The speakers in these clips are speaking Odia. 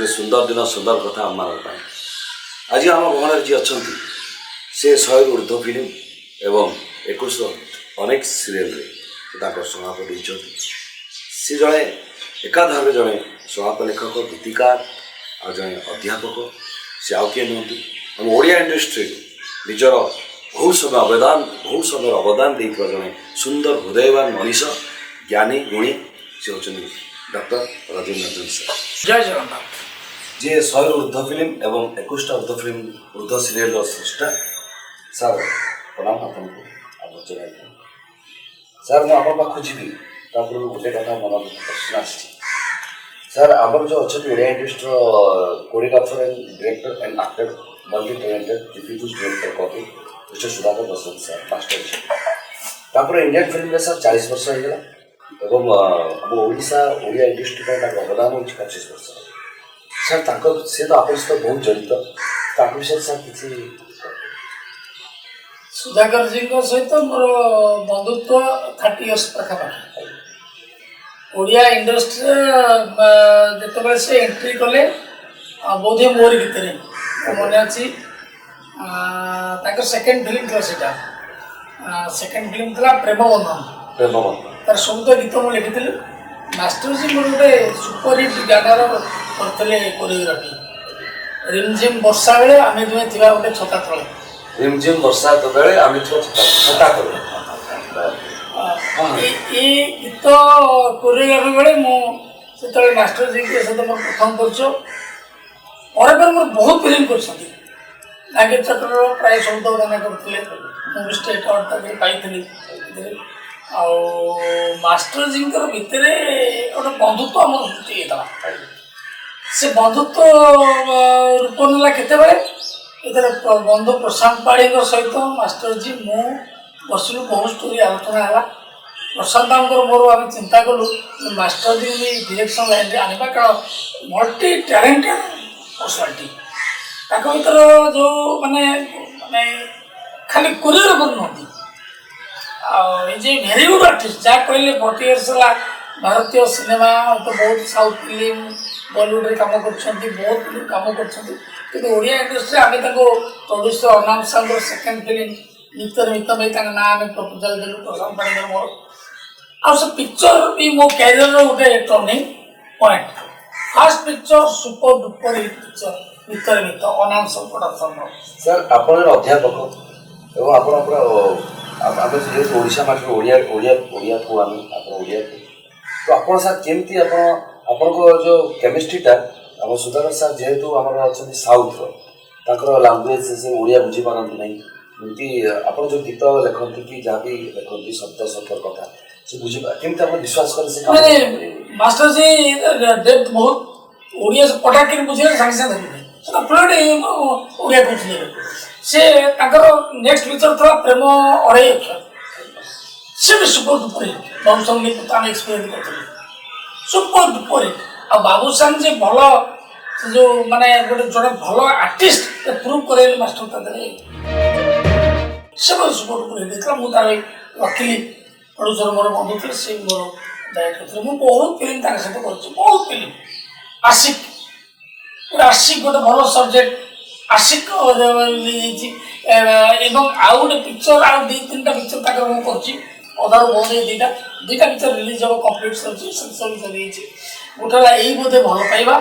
गोटे सुंदर दिन सुंदर कथा आम आज आम गहन जी अच्छा से 100 ऊर्ध्व फिल्म एवं 21 अनेक सीरियल संलाप सी जड़े एकाधारे जड़े संलाप लेखक गीतिकार आ जड़े अध्यापक से आउ किए नुहति आम ओडिया इंडस्ट्री निजर बहुत समय अवदान देता जड़े सुंदर हृदयवान मनीष ज्ञानी गुणी से होती डॉक्टर राजेंद्र रंजन सर। जय जगन्नाथ। जे 100 ऊर्ध्व फिल्म एवं 21 ऊर्ध्व फिल्म ऊर्ध्व सीरियल सृष्टा सर प्रणाम आपको आप जन सर मुझे आप पाक जी गोटे कथा मन प्रश्न आस सर आमर जो अच्छा Odia industry choreographer and director and actor multi talented diffuse director copy mister Sudhakar Basant sir master ji Indian film में सर 40 वर्ष होगा एवं आम ओडिशा ओडिया इंडस्ट्री का अवदान हो 25 वर्ष सर से तो आप सहित बहुत जड़ित विषय सर किसी सुधाकर जी सहित मोर बंधुत्व 30 इयर्स पाखापाखि ओडिया इंडस्ट्री जिते से एंट्री कले बोधे मोर भितर मन अच्छी सेकेंड फिल्म था सेकेंड फिल्म था प्रेम बंधन तार सब गीत मुझे लिखी मास्टर जी मोर गोटे सुपरहिट गानार करते कोरियोग्राफी रिमझिम वर्षा बेले आम दुहे थी गोटे छता तले रिमझिम वर्षा बेले आम छता तले ये गीत कोरियोग्राफी बेले मुझे मास्टर जी के सहित मोर प्रथम परिचय पर मोर बहुत फिल्म कर नागेश चक्र प्राय सब गाना करते मुझे स्टेट अवार्ड पाई मास्टर जी भितर गोटे बंधुत्व आम सृष्टि होता से बंधुत्व रूप नाला केतबे बंधु प्रशांत पाढ़ी सहित मास्टर जी मु बसलु बहुत स्टोरी आलोचना है प्रशांत मोर आम चिंता कलु मास्टर जी डायरेक्शन लाइन आने कारण मल्टी टैलेंटेड पर्सनालिटी भर जो माने माने खाली कोरियोग्राफर नुहति जे भेरी गुड आर्टिस्ट जहाँ कहले 40 इयर्स है भारतीय सिनेमा तो बहुत साउथ फिल्म बॉलीवुड रे काम कर बहुत फिल्म काम कर ओडिया इंडस्ट्री आम प्रोड्यूसर अनाम सागर सेकेंड फिल्म नितर मित भाई ना आम प्रपोजल देलु प्रशांत पाढ़ी मोर आ पिक्चर भी मो कैरियर गोटे turning point fast picture super duper hit picture नितर मित अनाम सागर प्रोडक्शन सर आप अध्यापक एवं आप आम जेहतु ओडिशा माटी ओडिया ओडिया ओडिया को आम ओडिया तो आप सर केमती आपण जो केमिस्ट्रीटा आम सुधाकर सर जेहेतु आम अच्छा साउथर लांगुएज से ओडिया बुझी पारती ना एमती आप जो गीत लिखती कि जहाँ भी लिखती शब्द शब्द कथा से बुझी केमती आप विश्वास कर मास्टर जी डेप्थ बहुत ओडिया से पटाक बुझे सागे सागे धरते फ्लुएंट ओडिया कहते से नेक्स्ट पिक्चर था प्रेम अढ़ाई अक्षर से भी सुपर डुपर हिट बाबू संगीत आम एक्सपेरिमेंट करते सुपर डुपर हिट आ बाबू सांग जे भल जो माने गोटे जो भल आर्टिस्ट प्रूव करे मास्टर तादे से सुपर डुपर हिट देखला मु तार वकील प्रोड्यूसर मोर बंधु थे से मोर डायरेक्टर थे मु बहुत फिल्म तार सहित कर बहुत फिल्म आशिक गोटे भल सब्जेक्ट आशिक एवं आउ गोटे पिक्चर आउ 2-3 पिक्चर तक मुझे अधार बहुत दुईटा पिक्चर रिलीज हम कम्प्लीट सर गोटे यही बोधे भल पाइबा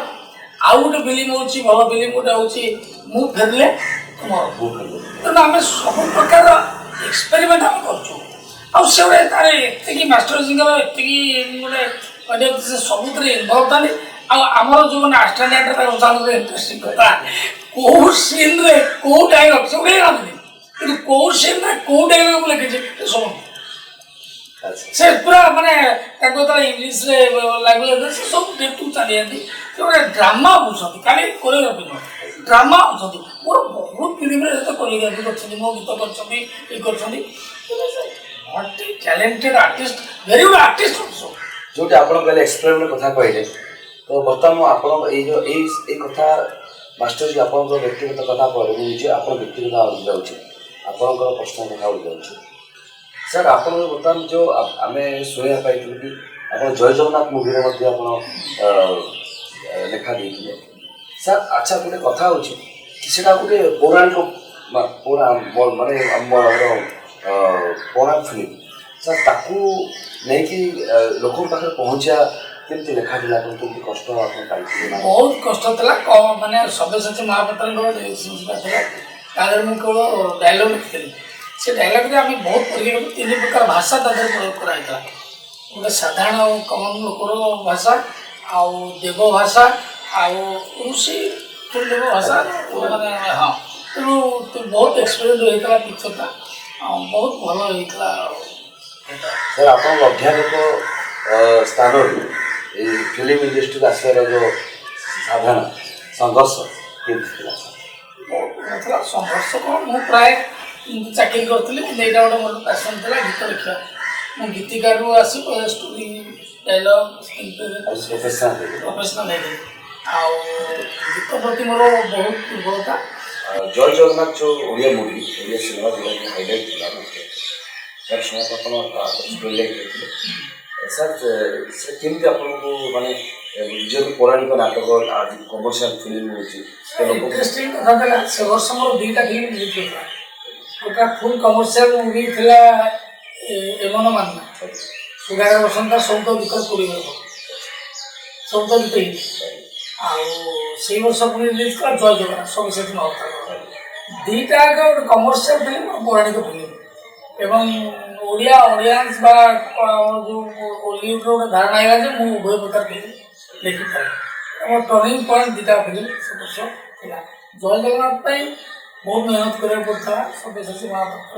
आउ गोटे फिल्म हो भल फिल्म गोटे हूँ मु फेरले तुम तेना आम सब प्रकार एक्सपेरिमेंट आम कर तार एति मास्टर जी गोटे सबुत इनवल्व था आमर जो मैंने आस्ट्रेलिया इंटरेस्टिंग कथा कौ सीन रे कौ डायलॉग सब कि कौ सीन रे कौ डायलॉग लिखी सब से पूरा माने इंग्लीश लैंग्वेज से सब डेटू चली जाती ड्रामा बुझती खाली कोरियोग्राफी नुह ड्रामा बुझती मोर बहुत फिल्म कोरियोग्राफी कर मो गीत कर talented artist very good artist also जो आप एक्सपेरिमेंट कथा कहले तो बर्तमान आप कथा मास्टर जी आप व्यक्तिगत कथा पर मुझे आप व्यक्तिगत जाऊँगी आपंकर प्रश्न कथा जाऊँगी सर आप बर्तमान जो आम शुणा पाई कि आप जय जगन्नाथ मुवी लेखा देते ସାର୍ ଆଚ୍ଛା ଗୋଟେ କଥା ହେଉଛି କି ସେଟା ଗୋଟେ ପୌରାଣିକ ମାନେ ଆମର ପୌରାଣିକ ଫିଲ୍ମ ସାର୍ ତାକୁ ନେଇକି ଲୋକଙ୍କ ପାଖରେ ପହଞ୍ଚିବା କେମିତି ଲେଖାଥିଲା କେମିତି କଷ୍ଟ ଆପଣ ପାଇଥିଲେ ନା ବହୁତ କଷ୍ଟ ଥିଲା ମାନେ ସବ୍ୟସାଚୀ ମହାପାତ୍ରଙ୍କର ଥିଲା ତାଦେହରେ ମୁଁ କେବଳ ଡାଇଲଗ୍ ଲେଖିଥିଲି ସେ ଡାଇଲଗ୍ରେ ଆମେ ବହୁତ ପରୀକ୍ଷା କଲୁ 3 ପ୍ରକାର ଭାଷା ତା ଦେହରେ ପ୍ରୟୋଗ କରାଯାଇଥିଲା ଗୋଟେ ସାଧାରଣ କମନ ଲୋକର ଭାଷା ଆଉ ଦେବ ଭାଷା ଆଉ ଋଷି ଦେବ ଭାଷା ମାନେ ହଁ ତେଣୁ ବହୁତ ଏକ୍ସପେରିଏନ୍ସ ହେଇଥିଲା ପିକ୍ଚରଟା ଆଉ ବହୁତ ଭଲ ହେଇଥିଲା ସାର୍ ଆପଣଙ୍କ ଅଧ୍ୟାପକ ସ୍ଥାନରୁ ଏଇ ଫିଲ୍ମ ଇଣ୍ଡଷ୍ଟ୍ରିକୁ ଆସିବାର ଯେଉଁ ସାଧାରଣ ସଂଘର୍ଷ କେମିତି ଥିଲା ନଥିଲା ସଂଘର୍ଷ କ'ଣ ମୁଁ ପ୍ରାୟ ଚାକିରି କରିଥିଲି କିନ୍ତୁ ଏଇଟା ଗୋଟେ ମୋର ପ୍ୟାସନ୍ ଥିଲା ଗୀତ ଲେଖିବା ମୁଁ ଗୀତିକାରରୁ ଆସି ଷ୍ଟୋରି ଡାଇଲଗ୍ ପ୍ରଫେସନାଲ୍ ହେଇଥିଲି ଆଉ ଗୀତ ପ୍ରତି ମୋର ବହୁତ ଦୁର୍ବଳତା ଜୟ ଜଗନ୍ନାଥ ଯେଉଁ ଓଡ଼ିଆ ମୁଭି ଓଡ଼ିଆ ସିନେମା ଯେଉଁଟାକି ହାଇଲାଇଟ୍ ଥିଲା ତାର ସମୟ ଆପଣ ଲେଖିଥିଲେ ସାର୍ ସେ କେମିତି ଆପଣଙ୍କୁ ମାନେ ଯେହେତୁ ପୌରାଣିକ ନାଟକ ଆଜି କମର୍ସିଆଲ ଫିଲ୍ମ ହେଉଛି ଇଣ୍ଟରେଷ୍ଟିଂ କଥା ଥିଲା ସେ ବର୍ଷ ମୋର 2ଟା ଫିଲ୍ମ ରିଲିଜ୍ ହେଇଥିଲା ଗୋଟେ ଫୁଲ୍ କମର୍ସିଆଲ ମୁଭି ଥିଲା ଏମନ ମାନ୍ନା ସୁଗାର ବସନ୍ତ ସୌଦ ବିକଳ ପରିବାର ସୌଦ ବିକ ଆଉ ସେଇ ବର୍ଷ ପୁଣି ରିଲିଜ୍ କଲା ଜୟ ଜଗନ୍ନାଥ ସବ୍ୟସାଚୀ ମହାପାତ୍ର 2ଟା ଆଗ ଗୋଟେ କମର୍ସିଆଲ ଫିଲ୍ମ ପୌରାଣିକ ଫିଲ୍ମ ଏବଂ ଓଡ଼ିଆ ଅଡ଼ିଆନ୍ସ ବା ଆମର ଯେଉଁ ଓଲିଉଡ଼ର ଗୋଟେ ଧାରଣା ହେଲା ଯେ ମୁଁ ଉଭୟ ପ୍ରକାର ଫିଲ୍ମ ଲେଖିପାରେ ଆମର ଟର୍ଣ୍ଣିଂ ପଏଣ୍ଟ 2ଟା ଫିଲ୍ମ ସେ ବର୍ଷ ଥିଲା ଜୟ ଜଗନ୍ନାଥ ପାଇଁ ବହୁତ ମେହନତ କରିବାକୁ ପଡ଼ିଥିଲା ସବ୍ୟସାଚୀ ମହାପାତ୍ର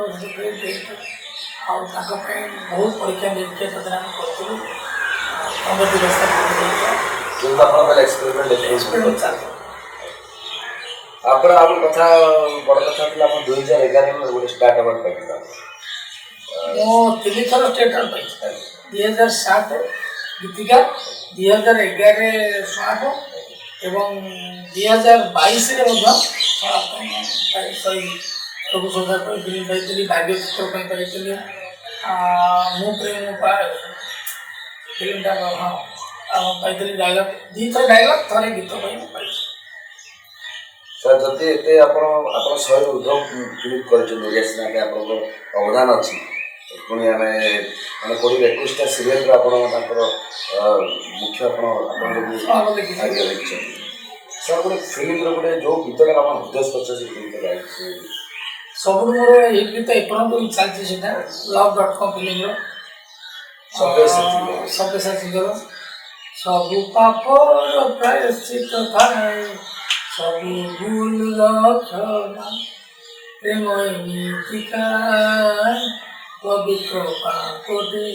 ଆଉ ତାଙ୍କ ପାଇଁ ବହୁତ ପରୀକ୍ଷା ନିରୀକ୍ଷା ତାଦେହରେ ଆମେ କରିଥିଲୁ ଆପଣ ଆଉ କଥା ବଡ଼ କଥା ଥିଲା ଆପଣ 2011 ଗୋଟେ ଷ୍ଟାର୍ଟ ଆୱାର୍ଡ ପାଇଥିଲା ମୁଁ 3 ଥର ଷ୍ଟେଟ୍ ଆୱାର୍ଡ ପାଇଛି 2007 ଗୀତିକା 2011 ସ୍ୱାପ ଏବଂ 2022ରେ ମଧ୍ୟ ସବୁ ସଦା ପାଇଁ ଫିଲ୍ମ ପାଇଥିଲି ଭାଗ୍ୟ ଚିତ୍ର ପାଇଁ ପାଇଥିଲି ମୁଁ ପ୍ରେମ ଫିଲ୍ମଟା ହଁ ପାଇଥିଲି ଡାଇଲଗ୍ 2 ଥର ଡାଇଲଗ୍ ଥରେ ଗୀତ ପାଇଁ ପାଇଛି ସାର୍ ଯଦି ଏତେ ଆପଣ 100ରୁ ଉର୍ଦ୍ଧ୍ୱ ଫିଲ୍ମ କରିଛନ୍ତି ଓଡ଼ିଆ ସିନେମା ଆପଣଙ୍କର ଅବଦାନ ଅଛି ପୁଣି ଆମେ ମାନେ କୋଡ଼ିଏ 21ଟା ସିରିଏଲ୍ର ଆପଣ ତାଙ୍କର ମୁଖ୍ୟ ଆପଣ ଯଦି ଦେଖିଛନ୍ତି ସାର୍ ଗୋଟେ ଫିଲ୍ମର ଗୋଟେ ଯେଉଁ ଗୀତଟା ଆପଣ ହୃଦୟସ୍ପର୍ଶ ସେ ଗୀତ ଗାଇଛି ସବୁଠୁ ମୋର ଏଇ ଗୀତ ଏପର୍ଯ୍ୟନ୍ତ ବି ଚାଲିଛି ସେଇଟା love.com ଫିଲ୍ମର ସବ୍ୟସାଚୀଙ୍କର ସବୁ ପାପର ପ୍ରାୟଶ୍ଚିତ ଥାଏ ସବୁ ଭୁଲର କ୍ଷମା ପ୍ରେମ ନୀତିକା ପବିତ୍ର ପାପରେ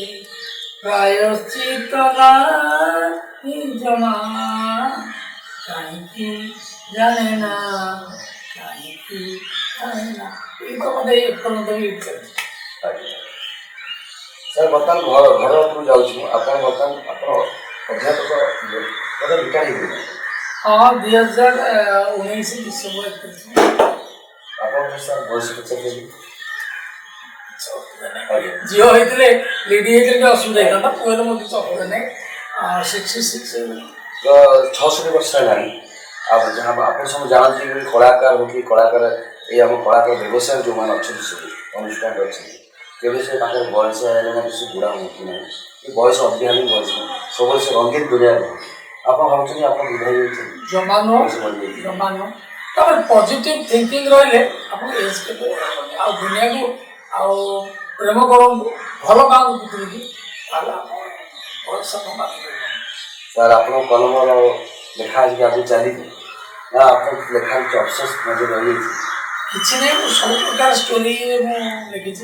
ପ୍ରାୟଶ୍ଚିତ ନାହିଁ ଜମା କାହିଁକି ଜାଣେ ନା କାହିଁକି ଜାଣେ ନା ଏଇ ତ ମୋତେ ଏପର୍ଯ୍ୟନ୍ତ ବି ଚାଲିଛି ସାର୍ ବର୍ତ୍ତମାନ ଘର ଉପରକୁ ଯାଉଛି ଆପଣ ବର୍ତ୍ତମାନ ଆପଣ ଅଧ୍ୟାପକ ରିଟାୟାର ହେଇଗଲେ ହଁ 2019 ଡିସେମ୍ବର 31 ଆପଣଙ୍କର ସାର୍ ବୟସ କେତେ ଝିଅ ହେଇଥିଲେ ଲେଡି ହେଇଥିଲେ ଟିକେ ଅସୁବିଧା ହେଇଥାନ୍ତା ପୁଅରେ ମୋର କିଛି ଅସୁବିଧା ନାହିଁ 66 ତ 66 ବର୍ଷ ହେଲାଣି ଆଉ ଯାହା ଆପଣ ସବୁ ଜାଣନ୍ତି କଳାକାର ହଉ କି କଳାକାର ଏଇ ଆମ କଳାକାର ବ୍ୟବସାୟ ଯେଉଁମାନେ ଅଛନ୍ତି ସବୁ ଅନୁଷ୍ଠାନରେ ଅଛନ୍ତି କେବେ ସେ ତାଙ୍କର ବୟସ ହେଲେ ମଧ୍ୟ ସେ ବୁଢ଼ା ହୁଅନ୍ତି ନାହିଁ କି ବୟସ ଅଧିକା ହେଲେ ବୟସ ସବୁବେଳେ ସେ ରଙ୍ଗୀନ ଦୁନିଆରେ ରୁହନ୍ତି ଆପଣ ଭାବୁଛନ୍ତି ଆପଣ ବୁଢ଼ା ହେଇଯାଉଛନ୍ତି ଜମା ନୁହଁ ତାପରେ ପଜିଟିଭ୍ ଥିଙ୍କିଂ ରହିଲେ ଆପଣ ଏଜ୍ କେବେ ଆଉ ଦୁନିଆକୁ ଆଉ ପ୍ରେମ କରନ୍ତୁ ଭଲ ପାଆନ୍ତୁ ପୃଥିବୀକି ତାହେଲେ ଆପଣ ବୟସ ସାର୍ ଆପଣଙ୍କ କଲମର ଲେଖା ଆଜିକି ଆଗକୁ ଚାଲିଛି ନା ଆପଣ ଲେଖା କିଛି ଅଫସୋସ ନଜର ରହିଯାଇଛି କିଛି ନାହିଁ ମୁଁ ସବୁ ପ୍ରକାର ଷ୍ଟୋରିରେ ମୁଁ ଲେଖିଛି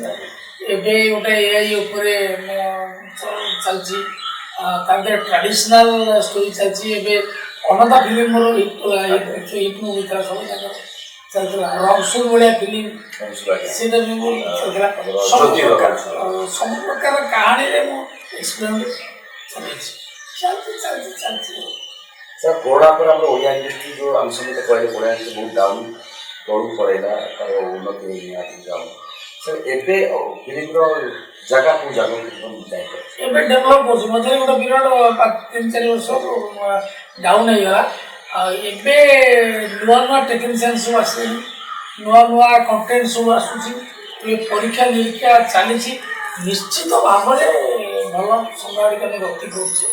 ଏବେ ଗୋଟେ ଏଆଇ ଉପରେ ଚାଲିଛି ତାଙ୍କର ଟ୍ରାଡିସନାଲ ଷ୍ଟୋରି ଚାଲିଛି ଏବେ ଅନନ୍ତା ଫିଲ୍ମ ମୋର ହିଟ୍ ମୁଭି ଥିଲା ସବୁ ତାଙ୍କର ଚାଲିଥିଲା ରଣସୁର ଭଳିଆ ଫିଲ୍ମ ସେଇଟା ବି ମୋର ଚାଲିଥିଲା ସବୁ ପ୍ରକାର କାହାଣୀରେ ମୁଁ ଏକ୍ସପେରିମେଣ୍ଟ ଚାଲିଛି ସାର୍ କୋରୋନା ପରେ ଆମର ଓଡ଼ିଆ ଇଣ୍ଡଷ୍ଟ୍ରି ଯେଉଁ ଆମେ ସମସ୍ତେ କହିଲେ ଓଡ଼ିଆ ଇଣ୍ଡଷ୍ଟ୍ରି ବହୁତ ଡାଉନ୍ ତଳକୁ ପଳେଇଲା ତାର ଉନ୍ନତି ହେଇନି ଡାଉନ୍ ସାର୍ ଏବେ ଫିଲ୍ମର ଜାଗା କେଉଁ ଜାଗାକୁ ଏବେ ଡେଭଲପ୍ କରୁଛି ମଝିରେ ଗୋଟେ ପିରିୟଡ଼ 3-4 ବର୍ଷ ଡାଉନ୍ ହେଇଗଲା ଏବେ ନୂଆ ନୂଆ ଟେକ୍ନିସିଆନ୍ ସବୁ ଆସିଲେଣି, ନୂଆ ନୂଆ କଣ୍ଟେଣ୍ଟ ସବୁ ଆସୁଛି, ଏବେ ପରୀକ୍ଷା ନିରୀକ୍ଷା ଚାଲିଛି। ନିଶ୍ଚିତ ଭାବରେ ଭଲ ସମୟ ଆମେ ଗତି କରୁଛେ।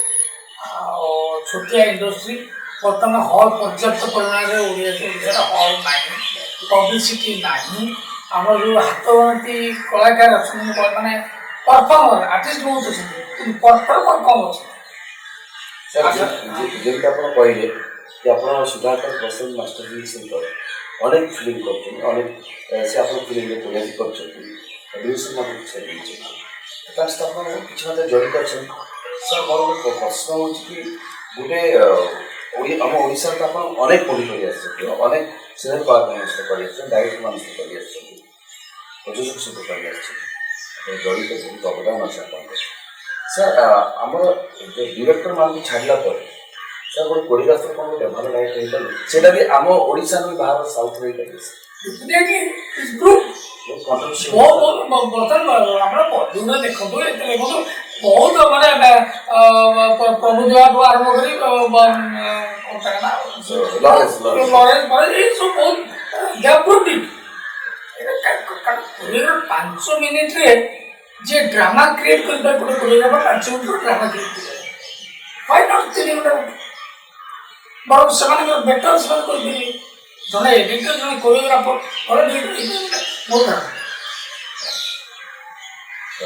ଆଉ ଛୋଟିଆ ଇଣ୍ଡଷ୍ଟ୍ରି ବର୍ତ୍ତମାନ ହଲ୍ ପର୍ଯ୍ୟାପ୍ତ ପରିମାଣରେ ଓଡ଼ିଶାର ହଲ୍ ନାହିଁ, ପବ୍ଲିସିଟି ନାହିଁ। ଆମର ଯେଉଁ ହାତ ଗଣତି କଳାକାର ଅଛନ୍ତି ମାନେ ପରଫର୍ମର ଆର୍ଟିଷ୍ଟ ବହୁତ ଅଛନ୍ତି, କିନ୍ତୁ ପରଫର୍ମର କମ୍ ଅଛନ୍ତି। ଯେମିତି ଆପଣ କହିଲେ କି ଆପଣ ସୁଧାକର ପ୍ରସନ୍ନ ମାଷ୍ଟର ସେଣ୍ଟର ଅନେକ ଫିଲ୍ମ କରୁଛନ୍ତି, ଅନେକ ସେ ଆପଣ ଫିଲ୍ମରେ କୋରିଓଗ୍ରାଫି କରିଛନ୍ତି, ଡିରେକ୍ସନ୍ ମଧ୍ୟ ଦେଇଛନ୍ତି, ତା ସହିତ ଆପଣ କିଛି ମାତ୍ରାରେ ଜଡ଼ିତ ଅଛନ୍ତି। ସାର୍ ମୋର ଗୋଟେ ପ୍ରଶ୍ନ ହେଉଛି କି ଗୋଟେ ଆମ ଓଡ଼ିଶାରେ ତ ଆପଣ ଅନେକ ମୁଭି କରି ଆସିଛନ୍ତି, ଅନେକ ସିନେମା କଳାକାର ସହିତ କରି ଆସିଛନ୍ତି, ଡାଇରେକ୍ଟର ମାନଙ୍କ ସହିତ କରି ଆସିଛନ୍ତି, ପ୍ରଯୋଜକ ସହିତ କରି ଆସିଛନ୍ତି, ଜଡ଼ିତ ବହୁତ ଅବଦାନ ଅଛି ଆପଣଙ୍କର। ସାର୍ ଆମର ଡିରେକ୍ଟର ମାନଙ୍କୁ ଛାଡ଼ିଲା ପରେ ସାର୍ ଗୋଟେ କୋରିଓଗ୍ରାଫର କ'ଣ ଗୋଟେ ଭଲ ଡାଇରେକ୍ଟର ହେଇପାରିବେ, ସେଇଟା ବି ଆମ ଓଡ଼ିଶା ନୁହେଁ ବାହାର ସାଉଥ୍ ହେଇପାରିବେ ସାର୍। ବର୍ତ୍ତମାନ ଆମର ବଲିଉଡରେ ଦେଖନ୍ତୁ, ଏତେ ଦେଖନ୍ତୁ ବହୁତ ମାନେ ପ୍ରଭୁଦେବାଠୁ ଆରମ୍ଭ କରି ଲରେନ୍ସ ଏସବୁ ବହୁତ 5 ମିନିଟ୍ରେ ଯେ ଡ୍ରାମା କ୍ରିଏଟ୍ କରିପାରେ ଗୋଟେ କୋରିଓଗ୍ରାଫର 5 ମିନିଟ୍ର ଡ୍ରାମା କ୍ରିଏଟ୍ କରିପାରେ। ହ୍ୱାଇ ନଟ୍ 3 ଘଣ୍ଟା ବରଂ ସେମାନଙ୍କର ବେଟର ସେମାନେ କରିପାରିବେ। ଜଣେ ଏଡିଟର ଜଣେ କୋରିଓଗ୍ରାଫର ବହୁତ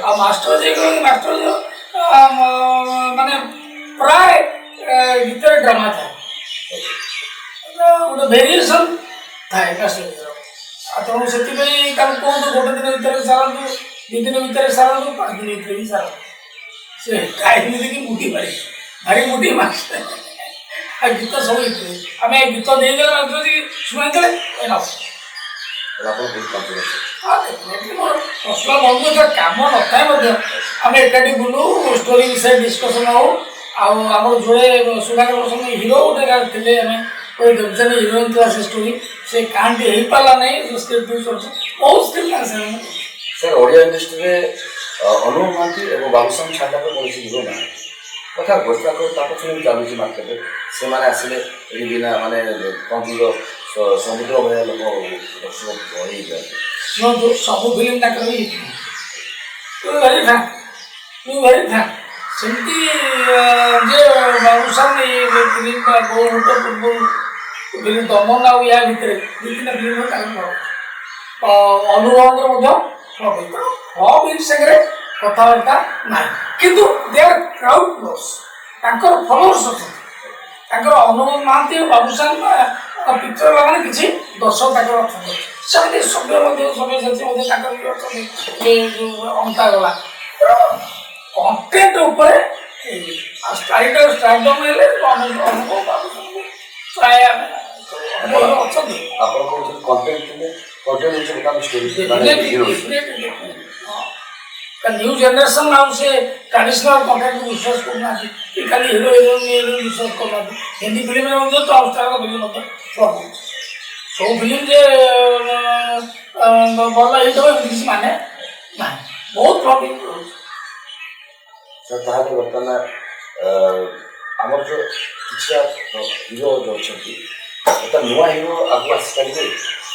ଆଉ ମାଷ୍ଟର ଯାଇକି ମାଷ୍ଟର ମାନେ ପ୍ରାୟ ଗୀତରେ ଡ୍ରାମା ଥାଏ, ଗୋଟେ ଭେରିଏସନ୍ ଥାଏ ମାଷ୍ଟର। ଆଉ ତେଣୁ ସେଥିପାଇଁ ତାଙ୍କୁ କୁହନ୍ତୁ ଗୋଟେ ଦିନ ଭିତରେ ସାରନ୍ତୁ, 2 ଦିନ ଭିତରେ ସାରନ୍ତୁ, 5 ଦିନ ଭିତରେ ବି ସାରନ୍ତୁ। ସେ ଟାଇମ୍ ଦେଇକି ମୁଠି ପାରି ଭାରି ମୁଠି ମାଷ୍ଟର। ଆଉ ଗୀତ ସବୁ ଆମେ ଗୀତ ଦେଇଦେଲେ ମାଷ୍ଟର ଶୁଣାଇଦେଲେ ମୋର ପର୍ସନାଲ ବନ୍ଧୁ କାମ ନଥାଏ ମଧ୍ୟ ଆମେ ଏକାଠି ବୁଲୁ, ଷ୍ଟୋରି ବିଷୟରେ ଡିସ୍କସନ୍ ହଉ। ଆଉ ଆମର ଯୋଡ଼େ ସୁଧାକର ପ୍ରସନ୍ନ ହିରୋ ଗୋଟେ ଥିଲେ, ଆମେ କହିଦେବୁ ହିରୋଇନ୍ ଥିଲା ସେ ଷ୍ଟୋରି, ସେ କାହାଣୀଟି ହେଇପାରିଲା ନାହିଁ, ସ୍କ୍ରିପ୍ଟ ୟୁଜ୍ କରୁଛୁ ବହୁତ ସ୍କ୍ରିପ୍ଟ ଆସେ। ସାର୍ ଓଡ଼ିଆ ଇଣ୍ଡଷ୍ଟ୍ରିରେ ଅନୁଭବ ମହାନ୍ତି ଏବଂ ବାବୁସାନ ଛାଡ଼ିଲା ପରେ କୌଣସି ହିରୋ ନାହିଁ। କଥା ଘୋଷଣା ତାଙ୍କ ଫିଲ୍ମ ଚାଲୁଛି ମାର୍କେଟରେ, ସେମାନେ ଆସିଲେ ଏଠି ବିନା ମାନେ କଞ୍ଜିର ସମୁଦ୍ର ଭଳିଆ ଲୋକ ଦର୍ଶକ ହେଇଯାନ୍ତି। ଶୁଣନ୍ତୁ ସବୁ ଫିଲ୍ମ ତାଙ୍କର ବି ସେମିତି ଯେ ବାବୁସାନ ଫିଲ୍ମ ବହୁତ ପୂର୍ବରୁ ଫିଲ୍ମ ଦମନ ଆଉ ୟା ଭିତରେ 2-3ଟା ଫିଲ୍ମ ତାଙ୍କର ଅନୁଭବଙ୍କର ମଧ୍ୟ ଫ୍ଲପ୍ ହିଟ୍ ସାଙ୍ଗରେ କଥାବାର୍ତ୍ତା ନାହିଁ, କିନ୍ତୁ ଦେ ଆର୍ କ୍ରାଉଡ୍ ପ୍ଲସ୍, ତାଙ୍କର ଫଲୋଅର୍ସ ଅଛନ୍ତି। ତାଙ୍କର ଅନୁଭବ ମହାନ୍ତି ଓ ବାବୁସାନ ପିକ୍ଚର ମାନେ କିଛି ଦର୍ଶକ ତାଙ୍କର ଅଛନ୍ତି। ସେମିତି ସଭ୍ୟ ସାଥୀ ମଧ୍ୟ ତାଙ୍କର ବି ଅଛନ୍ତି, ଅଣ୍ଟା ଗଲା କଣ୍ଟେଣ୍ଟ ଉପରେ ଷ୍ଟାର୍ଡମ୍ ହେଲେ ଅନୁଭବ ବାବୁସାନ ପ୍ରାୟ ଅଛନ୍ତି। ଆପଣ କହୁଛନ୍ତି କଣ୍ଟେଣ୍ଟ ଥିଲେ କଣ୍ଟେଣ୍ଟ ନ୍ୟୁ ଜେନେରେସନ୍ ଆଉ ସେ ଟ୍ରାଡିସନାଲ କଣ୍ଟେଣ୍ଟକୁ ବିଶ୍ୱାସ କରୁନାହାନ୍ତି, କି ଖାଲି ହିରୋ ହିରୋଇନ୍ ବିଶ୍ୱାସ କରୁନାହାନ୍ତି। ହିନ୍ଦୀ ଫିଲ୍ମରେ ମଧ୍ୟ ଟପ୍ ଷ୍ଟାରଙ୍କ ଫିଲ୍ମ ମଧ୍ୟ ଫ୍ଲପ୍ ହେଉଛି। ସବୁ ଫିଲ୍ମ ଯେ ଭଲ ହିଟ୍ ହେବ ଏମିତି କିଛି ମାନେ ନାହିଁ, ବହୁତ ଫ୍ଲପ୍ ହେଉଛି। ତାହେଲେ ବର୍ତ୍ତମାନ ଆମର ଯେଉଁ କିଛିଟା ହିରୋ ଅଛନ୍ତି, ନୂଆ ହିରୋ ଆଗକୁ ଆସିପାରିବେ,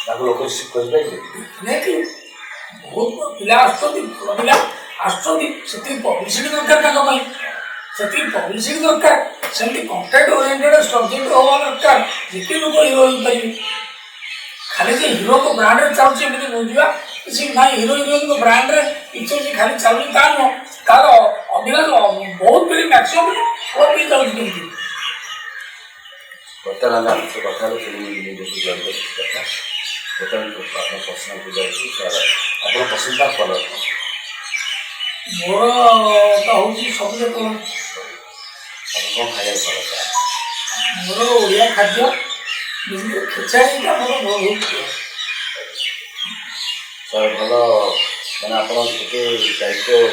ତାକୁ ଲୋକ ରିସିଭ୍ କରିପାରିବେ। ବହୁତ ପିଲା ଆସୁଛନ୍ତି, ଭଲ ପିଲା ଆସୁଛନ୍ତି, ସେତିକି ପବ୍ଲିସିଟି ଦରକାର ତାଙ୍କ ପାଇଁ, ସେତିକି ପବ୍ଲିସିଟି ଦରକାର। ସେମିତି କଣ୍ଟେଣ୍ଟ ଓରିଏଣ୍ଟେଡ୍ ସବଜେକ୍ଟ ହେବା ଦରକାର, ଯେତେ ଲୋକ ହିରୋ ହେଇପାରିବେ। ଖାଲି ଯେ ହିରୋଙ୍କ ବ୍ରାଣ୍ଡରେ ଚାଲୁଛି ଏମିତି ବୁଝିବା କିଛି ନାହିଁ। ହିରୋ ହିରୋଇନ୍ଙ୍କ ବ୍ରାଣ୍ଡରେ ପିକ୍ଚର ଯେ ଖାଲି ଚାଲୁଛି ତା ନୁହଁ, ତାର ଅଧିକାଂଶ ବହୁତ ଫିଲ୍ମ ମ୍ୟାକ୍ସିମମ୍ ବି ଚାଲୁଛି କେମିତି। ବର୍ତ୍ତମାନ ଆମେ କଥା ହେଲେ ଫିଲ୍ମ ବର୍ତ୍ତମାନ ଆପଣ ପସନ୍ଦକୁ ଯାଉଛି ସାର୍, ଆପଣ ପସନ୍ଦ କଲର୍ ମୋର ତ ହେଉଛି ସବୁଜ କଲର୍। ଆପଣ କ'ଣ ଖାଇବାକୁ ଭଲ ପାଏ? ମୋର ଓଡ଼ିଆ ଖାଦ୍ୟ ଖେଚାଡ଼ିଟା ମୋର ବହୁତ ପ୍ରିୟ। ସାର୍ ଭଲ ମାନେ ଆପଣ କେତେ ଦାୟିତ୍ୱ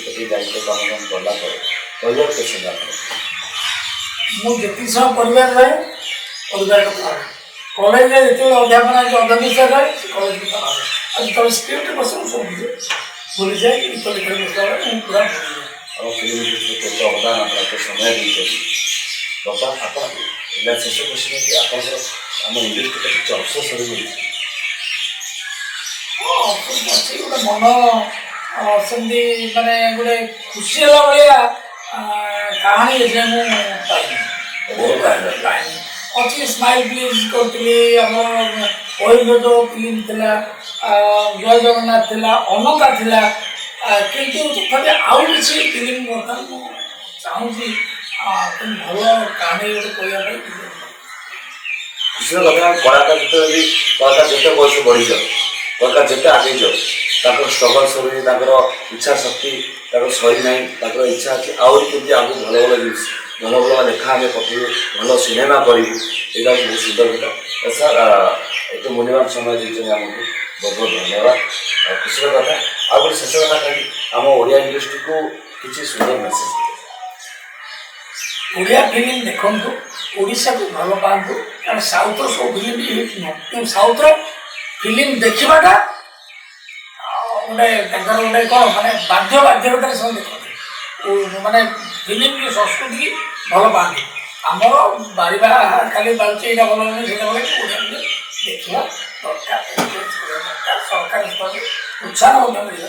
କେତେ ଦାୟିତ୍ୱ କାମ କଲା ପରେ ପରିବାର ପସନ୍ଦ ଆପଣ? ମୁଁ ଯେତିକି ସମୟ ପରିବାର ରହେ ପରିବାର କଥା ରହେ। କଲେଜରେ ଯେତେବେଳେ ଅଧ୍ୟାପନା ଅଧ୍ୟାପିକା ରହେ ସେ କଲେଜ କଥା ରହେ। ଆଉ ଯେତେବେଳେ ସ୍କ୍ରିପ୍ଟ ବସେ ମୁଁ ସବୁ ଭୁଲିଯାଏ, ଗୀତ ଲେଖା ବସିଲା ବେଳେ ମୁଁ ପୁରା ଭୁଲିଯାଏ। ଆମ ଫିଲ୍ମ କେତେ ଅବଦାନ ଆପଣ ଏତେ ସମୟ ଦେଇଛନ୍ତି ବର୍ତ୍ତମାନ ଆପଣ ଏଇଟା ଶେଷ କ୍ୱେଶ୍ଚନ୍ କି ଆପଣଙ୍କର ଆମ ଇଣ୍ଡଷ୍ଟ୍ରିଟା କିଛି ଅଫସୋସ ରହିଯାଇଛି? ଅଫସୋସ ଅଛି ଗୋଟେ ମନ ସେମିତି ମାନେ ଗୋଟେ ଖୁସି ହେଲା ଭଳିଆ କାହାଣୀ ଏଯାଏଁ ମୁଁ ପାଇନି। ପାଇନି ଅଛି ସ୍ମାଇଲ୍ ପ୍ଲିଜ୍ କରିଥିଲି, ଆମର ଅହିରଜ ଫିଲ୍ମ ଥିଲା, ଜୟ ଜଗନ୍ନାଥ ଥିଲା, ଅନକା ଥିଲା, କିନ୍ତୁ ତଥାପି ଆଉ କିଛି ଫିଲ୍ମ ବର୍ତ୍ତମାନ ମୁଁ ଚାହୁଁଛି ଭଲ କାହାଣୀ ଗୋଟେ କହିବା ପାଇଁ। ଖୁସିର କଥା କଳାକାର ଯେତେବେଳେ କଳାକାର ଯେତେ ବୟସ ବଢ଼ିଯାଉ, କଳାକାର ଯେତେ ଆଗେଇ ଯାଉ, ତାଙ୍କର ଷ୍ଟ୍ରଗଲ୍ ସରି, ତାଙ୍କର ଇଚ୍ଛା ଶକ୍ତି ତାଙ୍କର ସରି ନାହିଁ, ତାଙ୍କର ଇଚ୍ଛା ଅଛି ଆହୁରି କେମିତି ଆଗକୁ ଭଲ ଭଲ ଜିନିଷ ଭଲ ଭଲ ଲେଖା ଆମେ ପକେଇବୁ, ଭଲ ସିନେମା କରିବୁ, ଏଇଟା ବହୁତ ସୁନ୍ଦର କଥା। ସାର୍ ଏତେ ମୂଲ୍ୟବାନ ସମୟ ଦେଇଛନ୍ତି ଆମକୁ, ବହୁତ ବହୁତ ଧନ୍ୟବାଦ। ଆଉ ଖୁସିର କଥା ଆଉ ଗୋଟେ ଶେଷ କଥା କହିବି, ଆମ ଓଡ଼ିଆ ଇଣ୍ଡଷ୍ଟ୍ରିକୁ କିଛି ସୁନ୍ଦର ମେସେଜ। ଓଡ଼ିଆ ଫିଲ୍ମ ଦେଖନ୍ତୁ, ଓଡ଼ିଶାକୁ ଭଲ ପାଆନ୍ତୁ, କାରଣ ସାଉଥର ସବୁ ଫିଲ୍ମ ବି ହିଟ୍ ନୁହଁ, କିନ୍ତୁ ସାଉଥର ଫିଲ୍ମ ଦେଖିବାଟା ଗୋଟେ ତାଙ୍କର ଗୋଟେ କ'ଣ ମାନେ ବାଧ୍ୟକତାରେ ସେମାନେ ଦେଖନ୍ତି, ମାନେ ଫିଲ୍ମ ସଂସ୍କୃତି ଭଲ ପାଆନ୍ତି। ଆମର ବାରିବା ଖାଲି ବାରୁଛି ଏଇଟା ଭଲ ହେଲେ ସେଇଟା ଭଲ ଓଡ଼ିଆ ଫିଲ୍ମ ଦେଖିବା ଦରକାର, ସରକାର ଉତ୍ସାହ ମଧ୍ୟ ମିଳିବ।